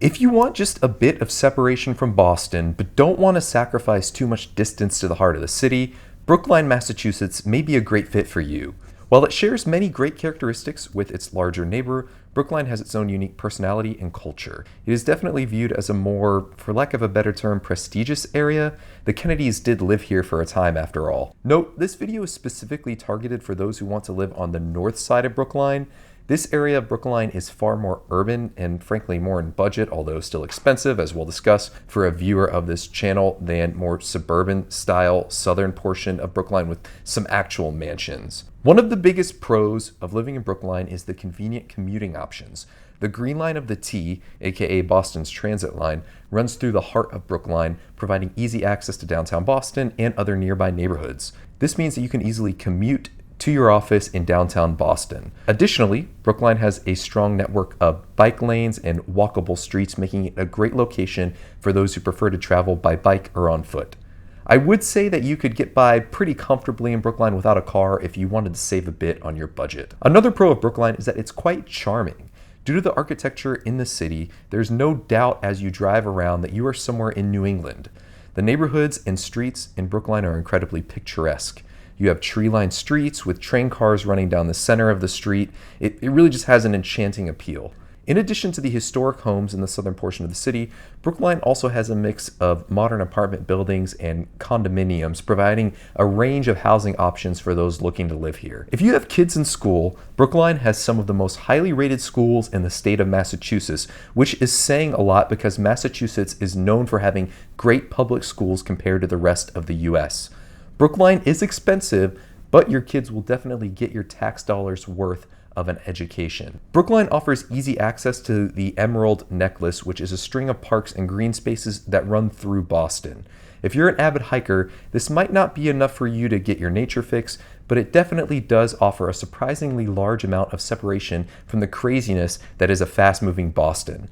If you want just a bit of separation from Boston, but don't want to sacrifice too much distance to the heart of the city, Brookline, Massachusetts may be a great fit for you. While it shares many great characteristics with its larger neighbor, Brookline has its own unique personality and culture. It is definitely viewed as a more, for lack of a better term, prestigious area. The Kennedys did live here for a time after all. Note, this video is specifically targeted for those who want to live on the north side of Brookline. This area of Brookline is far more urban and frankly more in budget, although still expensive, as we'll discuss, for a viewer of this channel than more suburban style southern portion of Brookline with some actual mansions. One of the biggest pros of living in Brookline is the convenient commuting options. The Green Line of the T, aka Boston's transit line, runs through the heart of Brookline, providing easy access to downtown Boston and other nearby neighborhoods. This means that you can easily commute to your office in downtown Boston. Additionally, Brookline has a strong network of bike lanes and walkable streets, making it a great location for those who prefer to travel by bike or on foot. I would say that you could get by pretty comfortably in Brookline without a car if you wanted to save a bit on your budget. Another pro of Brookline is that it's quite charming. Due to the architecture in the city, there's no doubt as you drive around that you are somewhere in New England. The neighborhoods and streets in Brookline are incredibly picturesque. You have tree-lined streets with train cars running down the center of the street. It really just has an enchanting appeal. In addition to the historic homes in the southern portion of the city, Brookline also has a mix of modern apartment buildings and condominiums, providing a range of housing options for those looking to live here. If you have kids in school, Brookline has some of the most highly rated schools in the state of Massachusetts, which is saying a lot because Massachusetts is known for having great public schools compared to the rest of the US. Brookline is expensive, but your kids will definitely get your tax dollars worth of an education. Brookline offers easy access to the Emerald Necklace, which is a string of parks and green spaces that run through Boston. If you're an avid hiker, this might not be enough for you to get your nature fix, but it definitely does offer a surprisingly large amount of separation from the craziness that is a fast-moving Boston.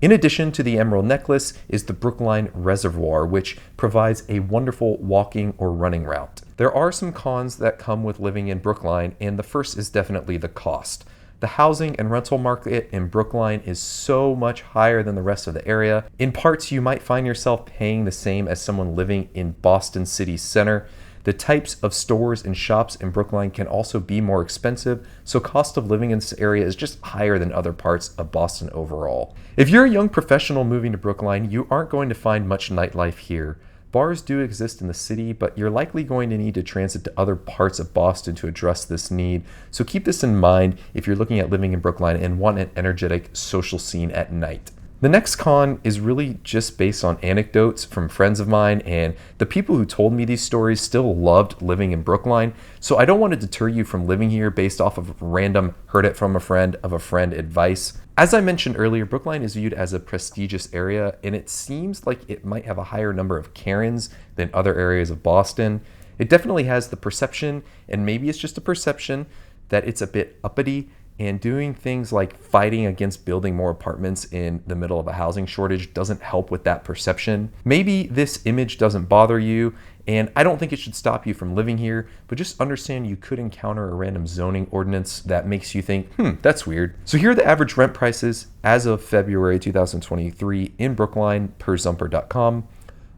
In addition to the Emerald Necklace is the Brookline Reservoir, which provides a wonderful walking or running route. There are some cons that come with living in Brookline, and the first is definitely the cost. The housing and rental market in Brookline is so much higher than the rest of the area. In parts, you might find yourself paying the same as someone living in Boston city center. The types of stores and shops in Brookline can also be more expensive, so cost of living in this area is just higher than other parts of Boston overall. If you're a young professional moving to Brookline, you aren't going to find much nightlife here. Bars do exist in the city, but you're likely going to need to transit to other parts of Boston to address this need, so keep this in mind if you're looking at living in Brookline and want an energetic social scene at night. The next con is really just based on anecdotes from friends of mine, and the people who told me these stories still loved living in Brookline, so I don't want to deter you from living here based off of random heard it from a friend of a friend advice. As I mentioned earlier, Brookline is viewed as a prestigious area, and it seems like it might have a higher number of Karens than other areas of Boston. It definitely has the perception, and maybe it's just a perception, that it's a bit uppity, and doing things like fighting against building more apartments in the middle of a housing shortage doesn't help with that perception. Maybe this image doesn't bother you, and I don't think it should stop you from living here, but just understand you could encounter a random zoning ordinance that makes you think, that's weird. So here are the average rent prices as of February 2023 in Brookline per Zumper.com.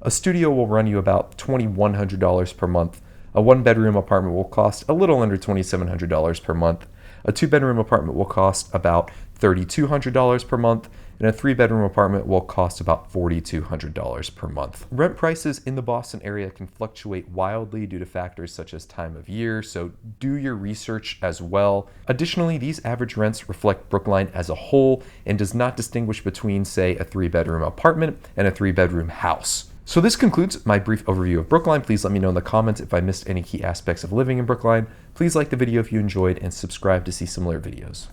A studio will run you about $2,100 per month. A one-bedroom apartment will cost a little under $2,700 per month. A two-bedroom apartment will cost about $3,200 per month, and a three-bedroom apartment will cost about $4,200 per month. Rent prices in the Boston area can fluctuate wildly due to factors such as time of year, so do your research as well. Additionally, these average rents reflect Brookline as a whole and does not distinguish between, say, a three-bedroom apartment and a three-bedroom house. So this concludes my brief overview of Brookline. Please let me know in the comments if I missed any key aspects of living in Brookline. Please like the video if you enjoyed and subscribe to see similar videos.